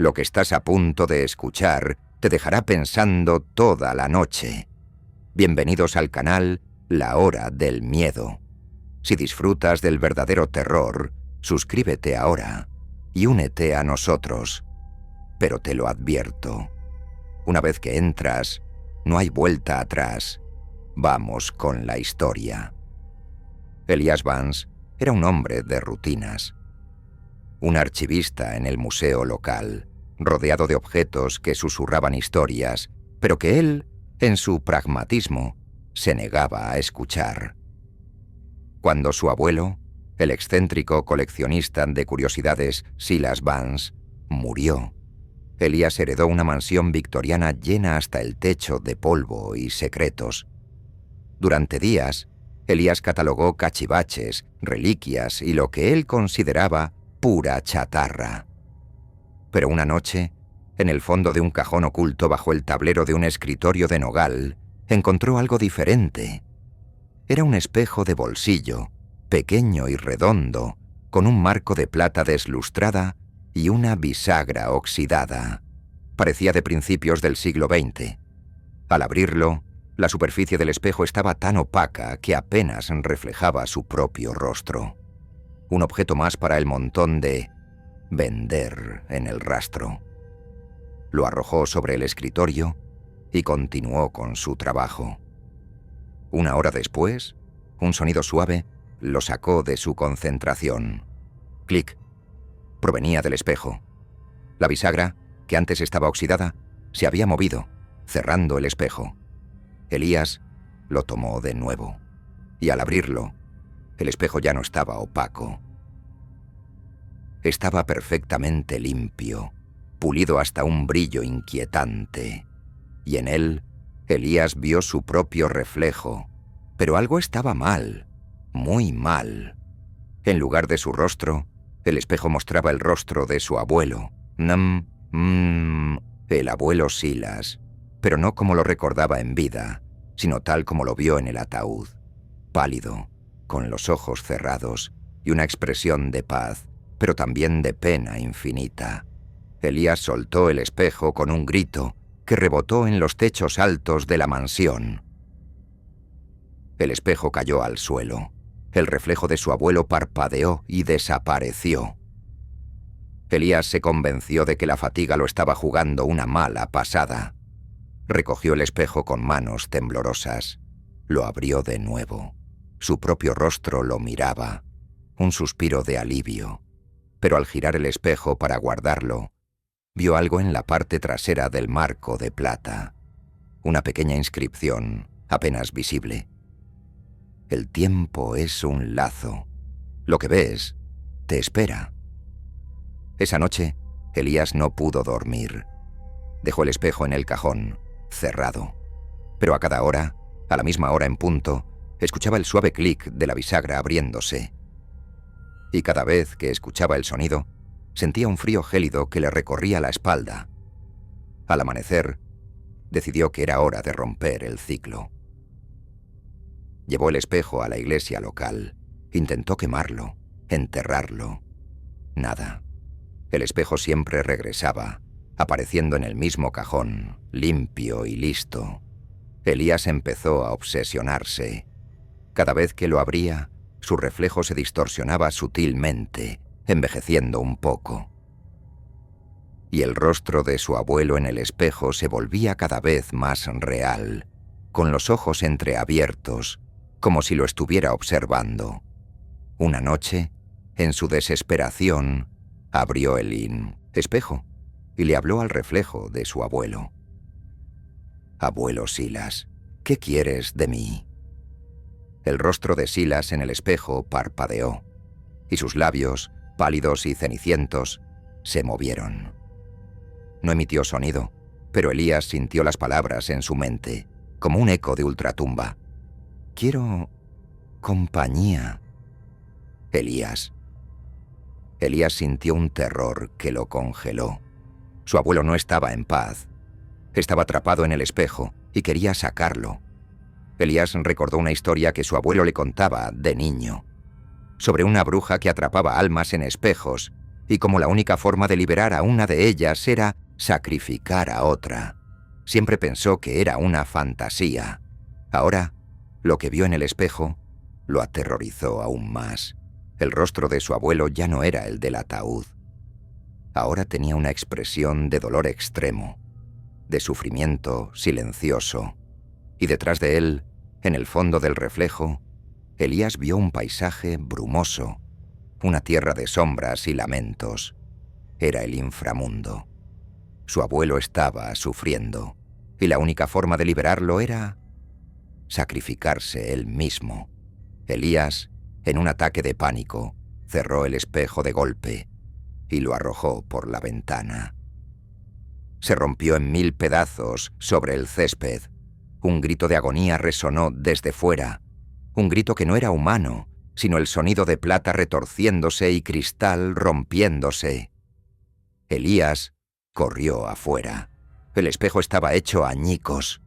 Lo que estás a punto de escuchar te dejará pensando toda la noche. Bienvenidos al canal La Hora del Miedo. Si disfrutas del verdadero terror, suscríbete ahora y únete a nosotros. Pero te lo advierto, una vez que entras, no hay vuelta atrás. Vamos con la historia. Elias Vance era un hombre de rutinas. Un archivista en el museo local, rodeado de objetos que susurraban historias, pero que él, en su pragmatismo, se negaba a escuchar. Cuando su abuelo, el excéntrico coleccionista de curiosidades Silas Vance, murió, Elias heredó una mansión victoriana llena hasta el techo de polvo y secretos. Durante días, Elias catalogó cachivaches, reliquias y lo que él consideraba pura chatarra. Pero una noche, en el fondo de un cajón oculto bajo el tablero de un escritorio de nogal, encontró algo diferente. Era un espejo de bolsillo, pequeño y redondo, con un marco de plata deslustrada y una bisagra oxidada. Parecía de principios del siglo XX. Al abrirlo, la superficie del espejo estaba tan opaca que apenas reflejaba su propio rostro. Un objeto más para el montón de vender en el rastro. Lo arrojó sobre el escritorio y continuó con su trabajo. Una hora después, un sonido suave lo sacó de su concentración. Clic. Provenía del espejo. La bisagra, que antes estaba oxidada, se había movido, cerrando el espejo. Elias lo tomó de nuevo, y al abrirlo, el espejo ya no estaba opaco. Estaba perfectamente limpio, pulido hasta un brillo inquietante, y en él, Elias vio su propio reflejo, pero algo estaba mal, muy mal. En lugar de su rostro, el espejo mostraba el rostro de su abuelo, el abuelo Silas, pero no como lo recordaba en vida, sino tal como lo vio en el ataúd, pálido, con los ojos cerrados y una expresión de paz, pero también de pena infinita. Elias soltó el espejo con un grito que rebotó en los techos altos de la mansión. El espejo cayó al suelo. El reflejo de su abuelo parpadeó y desapareció. Elias se convenció de que la fatiga lo estaba jugando una mala pasada. Recogió el espejo con manos temblorosas. Lo abrió de nuevo. Su propio rostro lo miraba. Un suspiro de alivio. Pero al girar el espejo para guardarlo, vio algo en la parte trasera del marco de plata. Una pequeña inscripción, apenas visible. El tiempo es un lazo. Lo que ves te espera. Esa noche, Elias no pudo dormir. Dejó el espejo en el cajón, cerrado. Pero a cada hora, a la misma hora en punto, escuchaba el suave clic de la bisagra abriéndose. Y cada vez que escuchaba el sonido, sentía un frío gélido que le recorría la espalda. Al amanecer, decidió que era hora de romper el ciclo. Llevó el espejo a la iglesia local. Intentó quemarlo, enterrarlo. Nada. El espejo siempre regresaba, apareciendo en el mismo cajón, limpio y listo. Elias empezó a obsesionarse. Cada vez que lo abría, su reflejo se distorsionaba sutilmente, envejeciendo un poco. Y el rostro de su abuelo en el espejo se volvía cada vez más real, con los ojos entreabiertos, como si lo estuviera observando. Una noche, en su desesperación, abrió el espejo y le habló al reflejo de su abuelo. «Abuelo Silas, ¿qué quieres de mí?» El rostro de Silas en el espejo parpadeó, y sus labios, pálidos y cenicientos, se movieron. No emitió sonido, pero Elias sintió las palabras en su mente, como un eco de ultratumba. «Quiero compañía». Elias. Elias sintió un terror que lo congeló. Su abuelo no estaba en paz. Estaba atrapado en el espejo y quería sacarlo. Elias recordó una historia que su abuelo le contaba de niño, sobre una bruja que atrapaba almas en espejos y como la única forma de liberar a una de ellas era sacrificar a otra. Siempre pensó que era una fantasía. Ahora, lo que vio en el espejo lo aterrorizó aún más. El rostro de su abuelo ya no era el del ataúd. Ahora tenía una expresión de dolor extremo, de sufrimiento silencioso, y detrás de él, en el fondo del reflejo, Elías vio un paisaje brumoso, una tierra de sombras y lamentos. Era el inframundo. Su abuelo estaba sufriendo, y la única forma de liberarlo era sacrificarse él mismo. Elías, en un ataque de pánico, cerró el espejo de golpe y lo arrojó por la ventana. Se rompió en 1000 pedazos sobre el césped. Un grito de agonía resonó desde fuera, un grito que no era humano, sino el sonido de plata retorciéndose y cristal rompiéndose. Elías corrió afuera. El espejo estaba hecho añicos,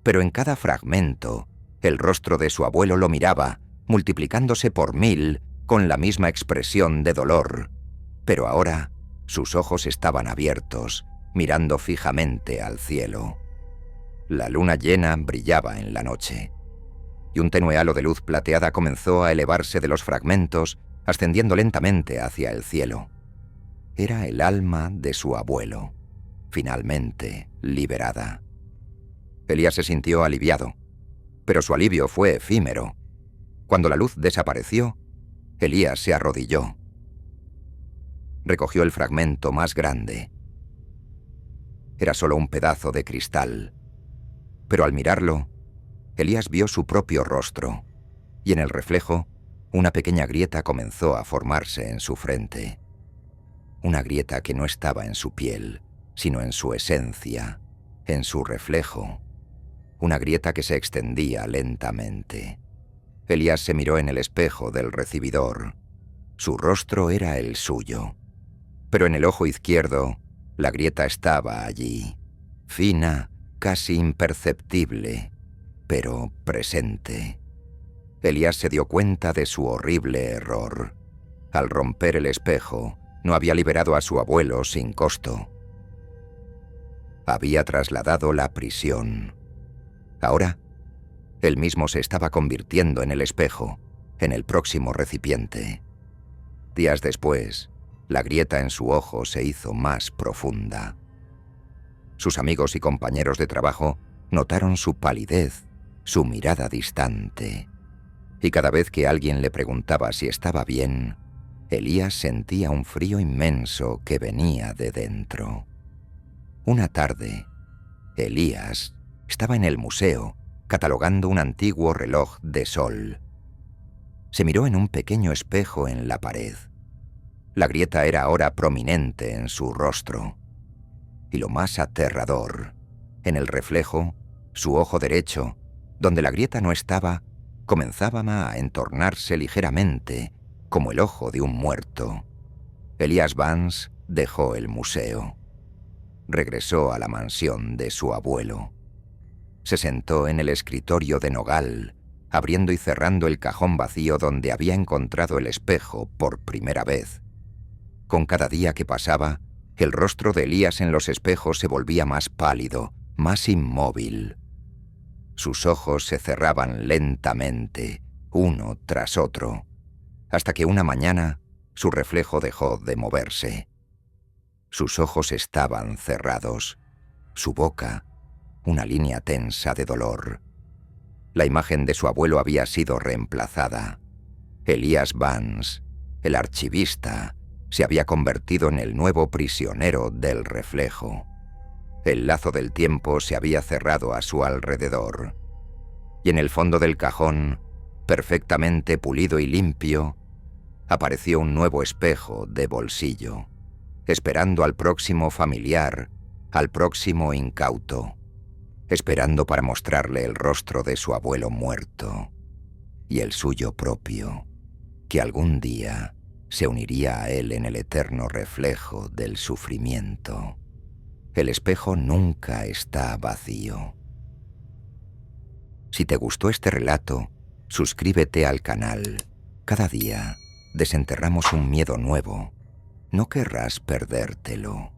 pero en cada fragmento, el rostro de su abuelo lo miraba, multiplicándose por 1000, con la misma expresión de dolor. Pero ahora, sus ojos estaban abiertos, mirando fijamente al cielo. La luna llena brillaba en la noche, y un tenue halo de luz plateada comenzó a elevarse de los fragmentos, ascendiendo lentamente hacia el cielo. Era el alma de su abuelo, finalmente liberada. Elías se sintió aliviado, pero su alivio fue efímero. Cuando la luz desapareció, Elías se arrodilló. Recogió el fragmento más grande. Era solo un pedazo de cristal, pero al mirarlo, Elías vio su propio rostro, y en el reflejo, una pequeña grieta comenzó a formarse en su frente. Una grieta que no estaba en su piel, sino en su esencia, en su reflejo. Una grieta que se extendía lentamente. Elías se miró en el espejo del recibidor. Su rostro era el suyo, pero en el ojo izquierdo, la grieta estaba allí, fina, casi imperceptible, pero presente. Elías se dio cuenta de su horrible error. Al romper el espejo, no había liberado a su abuelo sin costo. Había trasladado la prisión. Ahora, él mismo se estaba convirtiendo en el espejo, en el próximo recipiente. Días después, la grieta en su ojo se hizo más profunda. Sus amigos y compañeros de trabajo notaron su palidez, su mirada distante. Y cada vez que alguien le preguntaba si estaba bien, Elías sentía un frío inmenso que venía de dentro. Una tarde, Elías estaba en el museo, catalogando un antiguo reloj de sol. Se miró en un pequeño espejo en la pared. La grieta era ahora prominente en su rostro. Y lo más aterrador, en el reflejo, su ojo derecho, donde la grieta no estaba, comenzaba a entornarse ligeramente, como el ojo de un muerto. Elías Vance dejó el museo. Regresó a la mansión de su abuelo. Se sentó en el escritorio de nogal, abriendo y cerrando el cajón vacío donde había encontrado el espejo por primera vez. Con cada día que pasaba, el rostro de Elías en los espejos se volvía más pálido, más inmóvil. Sus ojos se cerraban lentamente, uno tras otro, hasta que una mañana su reflejo dejó de moverse. Sus ojos estaban cerrados, su boca, una línea tensa de dolor. La imagen de su abuelo había sido reemplazada. Elías Vance, el archivista, se había convertido en el nuevo prisionero del reflejo. El lazo del tiempo se había cerrado a su alrededor. Y en el fondo del cajón, perfectamente pulido y limpio, apareció un nuevo espejo de bolsillo, esperando al próximo familiar, al próximo incauto, esperando para mostrarle el rostro de su abuelo muerto y el suyo propio, que algún día se uniría a él en el eterno reflejo del sufrimiento. El espejo nunca está vacío. Si te gustó este relato, suscríbete al canal. Cada día desenterramos un miedo nuevo, no querrás perdértelo.